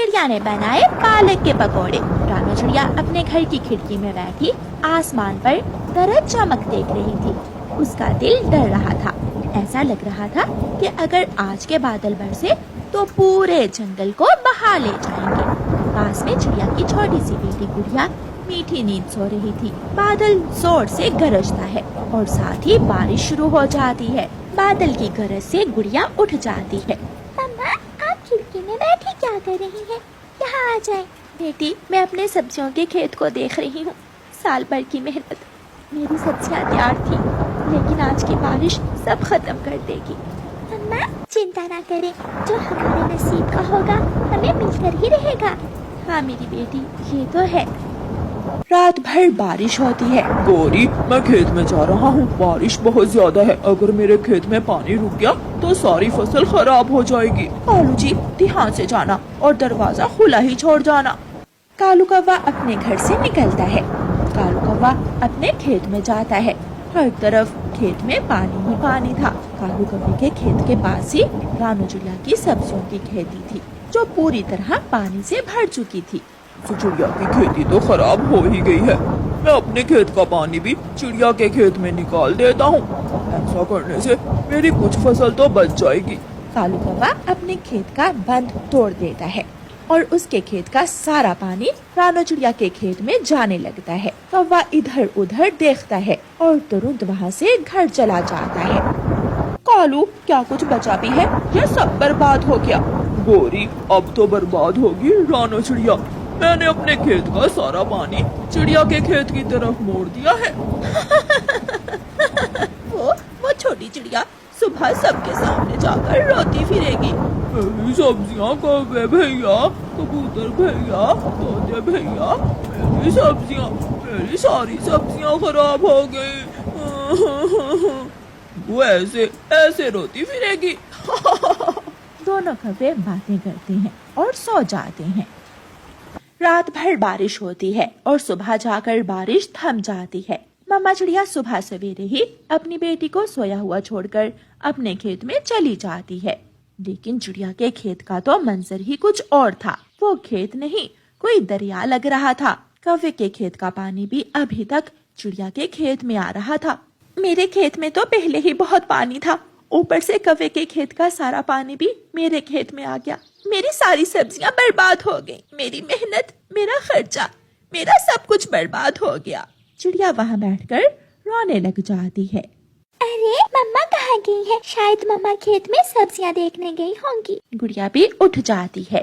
चिड़िया ने बनाए पालक के पकौड़े। रानू चिड़िया अपने घर की खिड़की में बैठी आसमान पर गरज चमक देख रही थी। उसका दिल डर रहा था। ऐसा लग रहा था कि अगर आज के बादल बरसे तो पूरे जंगल को बहा ले जाएंगे। पास में चिड़िया की छोटी सी बेटी गुड़िया मीठी नींद सो रही थी। बादल जोर से गरजता है और साथ ही बारिश शुरू हो जाती है। बादल की गरज से गुड़िया उठ जाती है। मम्मा, आप खिड़की में बैठी क्या कर रही हैं? यहाँ आ जाएं। बेटी, मैं अपने सब्जियों के खेत को देख रही हूँ। साल भर की मेहनत, मेरी सब्जियाँ तैयार थी, लेकिन आज की बारिश सब खत्म कर देगी। मम्मा, चिंता ना करें, जो हमारे नसीब का होगा हमें मिलकर ही रहेगा। हाँ मेरी बेटी, ये तो है। रात भर बारिश होती है। गौरी, मैं खेत में जा रहा हूँ, बारिश बहुत ज्यादा है। अगर मेरे खेत में पानी रुक गया तो सारी फसल खराब हो जाएगी। कालू जी, ध्यान से जाना और दरवाजा खुला ही छोड़ जाना। कालू कौवा अपने घर से निकलता है। कालू कौवा अपने खेत में जाता है। हर तरफ खेत में पानी ही पानी था। कालू कौवे के खेत के पास ही रानू चिड़िया की सब्जियों की खेती थी, जो पूरी तरह पानी से भर चुकी थी। तो चिड़िया की खेती तो खराब हो ही गई है। मैं अपने खेत का पानी भी चिड़िया के खेत में निकाल देता हूँ। ऐसा करने से मेरी कुछ फसल तो बच जाएगी। कालू कौवा अपने खेत का बंद तोड़ देता है और उसके खेत का सारा पानी रानू चिड़िया के खेत में जाने लगता है। कौवा इधर उधर देखता है और तुरंत वहाँ से घर चला जाता है। कालू, क्या कुछ बचा भी है या सब बर्बाद हो गया? गौरी, अब तो बर्बाद होगी रानू चिड़िया। मैंने अपने खेत का सारा पानी चिड़िया के खेत की तरफ मोड़ दिया है। वो छोटी चिड़िया सुबह सबके सामने जाकर रोती फिरेगी। मेरी सब्जियाँ कौवे भैया, कबूतर भैया, तोते भैया, मेरी सारी सब्जियाँ खराब हो गई। वो ऐसे रोती फिरेगी। दोनों कौवे बातें करते हैं और सो जाते हैं। रात भर बारिश होती है और सुबह जाकर बारिश थम जाती है। मम्मा चिड़िया सुबह सवेरे ही अपनी बेटी को सोया हुआ छोड़कर अपने खेत में चली जाती है। लेकिन चिड़िया के खेत का तो मंजर ही कुछ और था। वो खेत नहीं, कोई दरिया लग रहा था। कौवे के खेत का पानी भी अभी तक चिड़िया के खेत में आ रहा था। मेरे खेत में तो पहले ही बहुत पानी था, ऊपर से कौवे के खेत का सारा पानी भी मेरे खेत में आ गया। मेरी सारी सब्जियां बर्बाद हो गई। मेरी मेहनत, मेरा खर्चा, मेरा सब कुछ बर्बाद हो गया। चिड़िया वहाँ बैठकर रोने लग जाती है। अरे मम्मा कहाँ गई है? शायद मम्मा खेत में सब्जियाँ देखने गई होंगी। गुड़िया भी उठ जाती है।